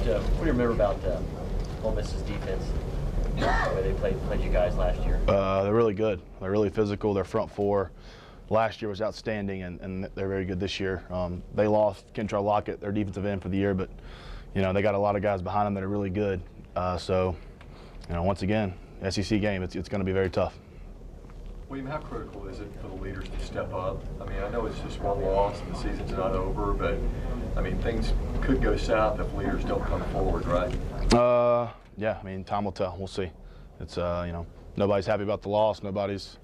What do you remember about Ole Miss's defense? The way they played you guys last year. They're really good. They're really physical. Their front four last year was outstanding, and they're very good this year. They lost Kentrell Lockett, their defensive end, for the year, but they got a lot of guys behind them that are really good. So once again, SEC game, it's going to be very tough. William, how critical is it for the leaders to step up? I mean, I know it's just one loss and the season's not over, but I mean, things could go south if leaders don't come forward, right? Yeah, I mean, time will tell. We'll see. It's nobody's happy about the loss. Nobody's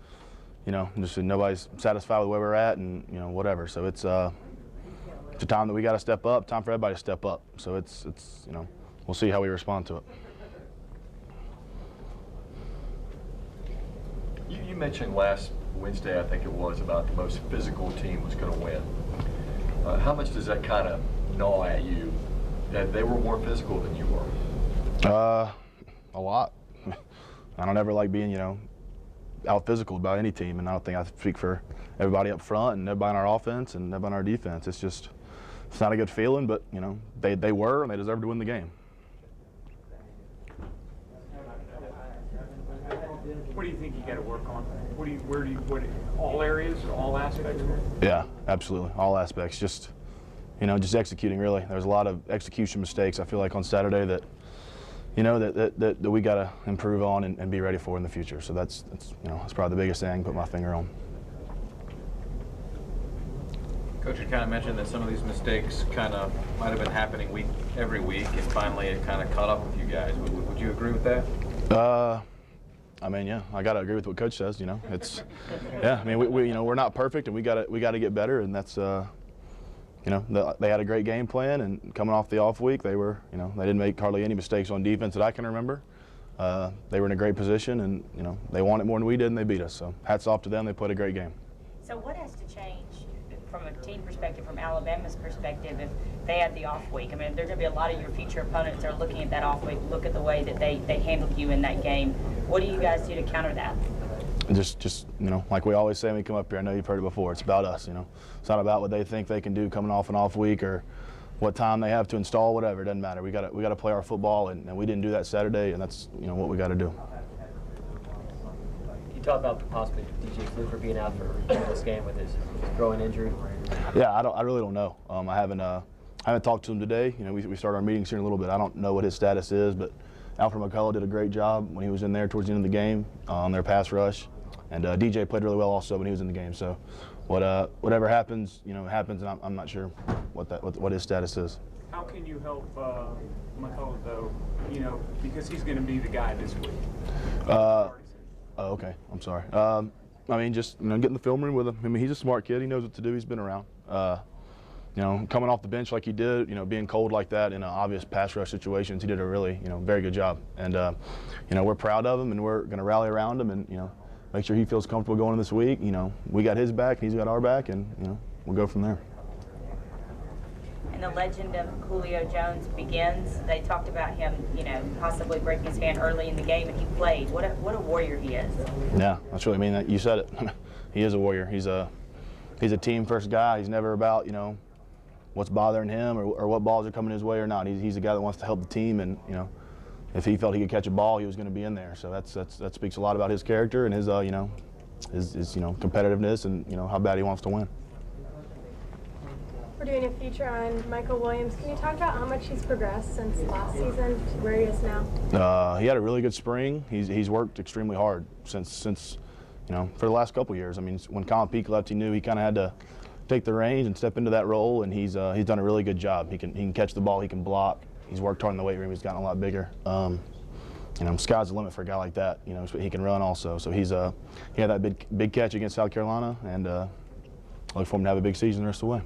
nobody's satisfied with where we're at, and whatever. So it's a time that we got to step up. Time for everybody to step up. So it's we'll see how we respond to it. You mentioned last Wednesday, I think it was, about the most physical team was going to win. How much does that kind of gnaw at you that they were more physical than you were? A lot. I don't ever like being, out physical about any team, and I don't think I speak for everybody up front and everybody on our offense and everybody on our defense. It's not a good feeling, but they were, and they deserved to win the game. What do you think you got to work on? What all areas or all aspects? Yeah, absolutely, all aspects. Just executing, really. There's a lot of execution mistakes, I feel like, on Saturday that that we got to improve on and be ready for in the future. So that's probably the biggest thing I can put my finger on. Coach, you kind of mentioned that some of these mistakes kind of might have been happening every week, and finally it kind of caught up with you guys. Would you agree with that? I mean, yeah, I got to agree with what Coach says. It's yeah. I mean, we're not perfect, and we got to get better, and that's they had a great game plan, and coming off the off week, they were they didn't make hardly any mistakes on defense that I can remember. They were in a great position, and they wanted more than we did, and they beat us. So hats off to them. They played a great game. So what has to change from a team perspective, from Alabama's perspective, if they had the off week? I mean, there are going to be a lot of your future opponents that are looking at that off week, look at the way that they handled you in that game. What do you guys do to counter that? Just like we always say when we come up here, I know you've heard it before, it's about us. It's not about what they think they can do coming off an off week or what time they have to install, whatever. It doesn't matter. We got to play our football, and we didn't do that Saturday, and that's what we got to do. You talk about possibly DJ Fluker being out for this game with his growing injury. Yeah, I really don't know. I haven't talked to him today. We start our meetings here in a little bit. I don't know what his status is, but Alfred McCullough did a great job when he was in there towards the end of the game on their pass rush. And DJ played really well also when he was in the game. So whatever happens, happens, and I'm not sure what his status is. How can you help McCullough, though, because he's going to be the guy this week? Oh, okay. I'm sorry. I mean, just get in the film room with him. I mean, he's a smart kid. He knows what to do. He's been around. Coming off the bench like he did, being cold like that in obvious pass rush situations, he did a really, very good job. And, we're proud of him, and we're going to rally around him and, make sure he feels comfortable going in this week. We got his back, and he's got our back, and, we'll go from there. And the legend of Julio Jones begins. They talked about him, possibly breaking his hand early in the game, and he played. What a warrior he is. Yeah, that's really, you said it. He is a warrior. He's a team-first guy. He's never about, what's bothering him or what balls are coming his way or not. He's a guy that wants to help the team, and, if he felt he could catch a ball, he was going to be in there. So that speaks a lot about his character and his competitiveness and how bad he wants to win. We're doing a feature on Michael Williams. Can you talk about how much he's progressed since last season to where he is now? He had a really good spring. He's worked extremely hard since for the last couple years. I mean, when Colin Peake left, he knew he kind of had to take the reins and step into that role, and he's done a really good job. He can catch the ball, he can block. He's worked hard in the weight room. He's gotten a lot bigger. Sky's the limit for a guy like that. He can run also. So he had that big catch against South Carolina, and I look for him to have a big season the rest of the way.